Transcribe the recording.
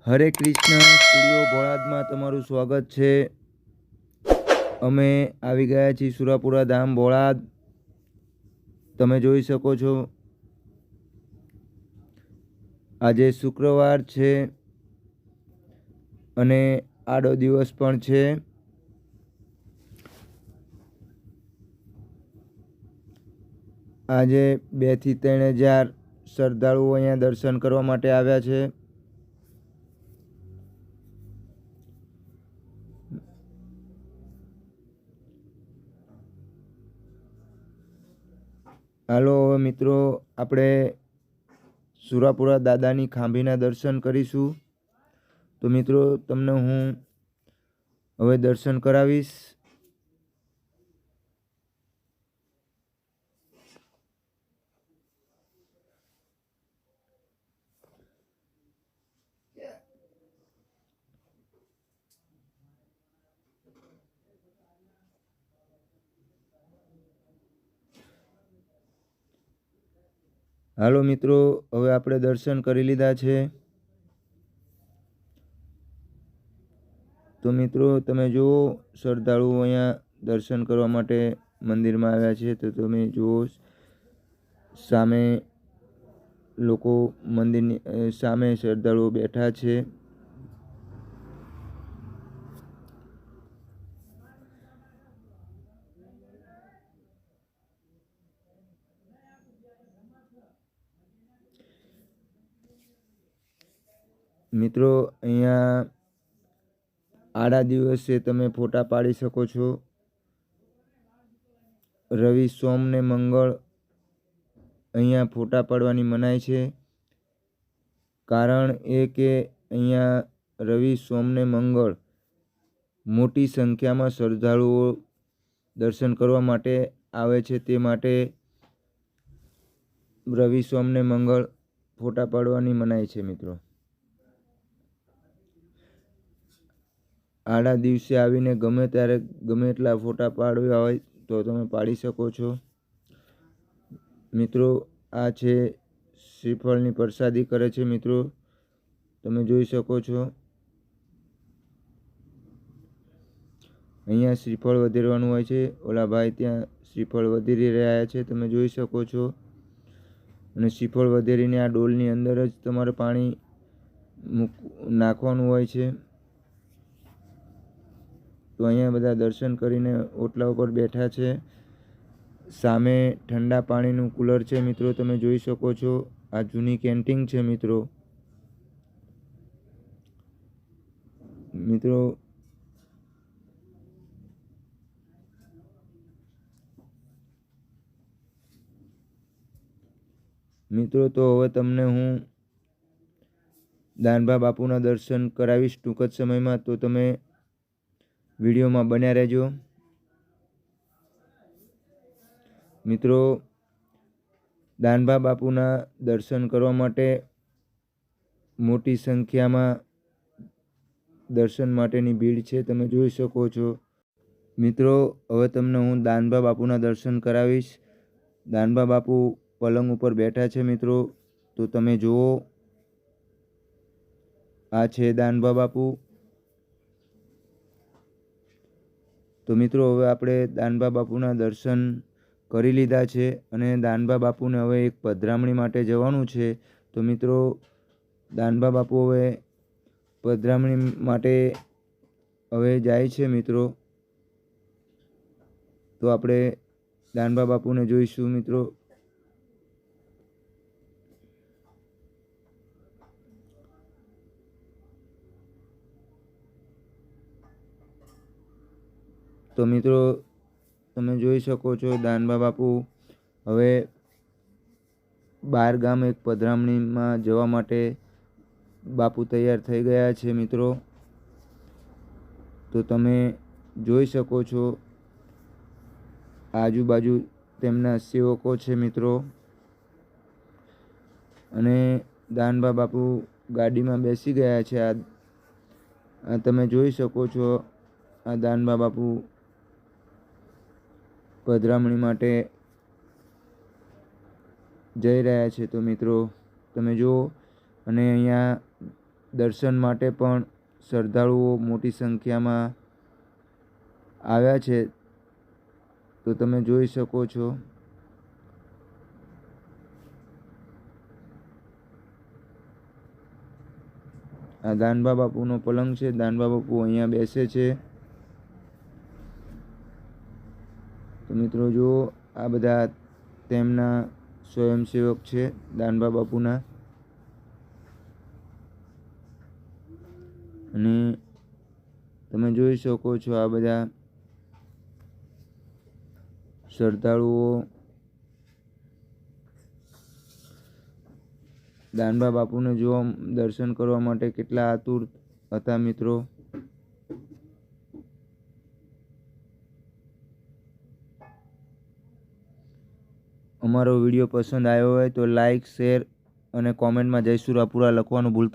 હરે Krishna studio ભોળાદમાં તમારું સ્વાગત છે। અમે આવી ગયા છીએ સુરાપુરા ધામ ભોળાદ। તમે જોઈ શકો છો આજે શુક્રવાર છે અને આડો દિવસ પણ છે। આજે 2 થી 3 હજાર શ્રદ્ધાળુઓ અહીંયા દર્શન કરવા માટે આવ્યા છે। હાલો હવે મિત્રો આપણે સુરાપુરા દાદાની ખાંભીના દર્શન કરીશું। તો મિત્રો તમને હું હવે દર્શન કરાવીશ। હાલો મિત્રો હવે આપણે દર્શન કરી લીધા છે। તો મિત્રો તમે જુઓ શ્રદ્ધાળુઓ અહીંયા દર્શન કરવા માટે મંદિરમાં આવ્યા છે। તો તમે જુઓ સામે લોકો મંદિરની સામે શ્રદ્ધાળુઓ બેઠા છે। મિત્રો અહીંયા આડા દિવસે તમે ફોટા પાડી શકો છો। રવિ સોમ ને મંગળ અહીંયા ફોટા પાડવાની મનાઈ છે। કારણ એ કે અહીંયા રવિ સોમ ને મંગળ મોટી સંખ્યામાં શ્રદ્ધાળુઓ દર્શન કરવા માટે આવે છે। તે માટે રવિ સોમ ને મંગળ ફોટા પાડવાની મનાઈ છે। મિત્રો આડા દિવસે આવીને ગમે ત્યારે ગમે એટલા ફોટા પાડવા હોય તો તમે પાડી શકો છો। મિત્રો આ છે શ્રીફળની પ્રસાદી કરે છે। મિત્રો તમે જોઈ શકો છો અહીંયા શ્રીફળ વધેરવાનું હોય છે। ઓલા ભાઈ ત્યાં શ્રીફળ વધેરી રહ્યા છે, તમે જોઈ શકો છો। અને શ્રીફળ વધેરીને આ ડોલની અંદર જ તમારે પાણી નાખવાનું હોય છે। તો અહીંયા બધા દર્શન કરીને ઓટલા ઉપર બેઠા છે। સામે ઠંડા પાણીનું કુલર છે। મિત્રો તમે જોઈ શકો છો આ જૂની કેન્ટીન છે। મિત્રો તો હવે તમને હું દાનબા બાપુના દર્શન કરાવીશ ટૂંક જ સમયમાં। તો તમે વિડીયોમાં બન્યા રહેજો। મિત્રો દાનબા બાપુના દર્શન કરવા માટે મોટી સંખ્યામાં દર્શન માટેની ભીડ છે, તમે જોઈ શકો છો। મિત્રો હવે તમને હું દાનબા બાપુના દર્શન કરાવીશ। દાનબા બાપુ પલંગ ઉપર બેઠા છે। મિત્રો તો તમે જુઓ આ છે દાનબા બાપુ। તો મિત્રો હવે આપણે દાનબા બાપુના દર્શન કરી લીધા છે અને દાનબા બાપુને હવે એક પધરામણી માટે જવાનું છે। તો મિત્રો દાનબા બાપુ હવે પધરામણી માટે હવે જાય છે। મિત્રો તો આપણે દાનબા બાપુને જોઈશું। મિત્રો તો મિત્રો તમે જોઈ શકો છો દાનબા બાપુ હવે બહાર ગામ એક પધરામણીમાં જવા માટે બાપુ તૈયાર થઈ ગયા છે। મિત્રો તો તમે જોઈ શકો છો આજુબાજુ તેમના સેવકો છે। મિત્રો અને દાનબા બાપુ ગાડીમાં બેસી ગયા છે। આ તમે જોઈ શકો છો આ દાનબા બાપુ પધરામણી માટે જઈ રહ્યા છે। તો મિત્રો તમે જુઓ અને અહીંયા દર્શન માટે પણ શ્રદ્ધાળુઓ મોટી સંખ્યામાં આવ્યા છે, તો તમે જોઈ શકો છો. આ દાનબા બાપુનો પલંગ છે. દાનબા બાપુ અહીંયા બેસે છે. તો મિત્રો જુઓ, આ બધા તેમના સ્વયંસેવક છે દાનબા બાપુના. અને તમે જોઈ શકો છો આ બધા શ્રદ્ધાળુઓ દાનબા બાપુને જોવા દર્શન કરવા માટે કેટલા આતુર હતા મિત્રો. અમારો વિડીયો પસંદ આવ્યો હોય તો લાઈક, શેર અને કોમેન્ટમાં જય સુરાપુરા લખવાનું ભૂલતા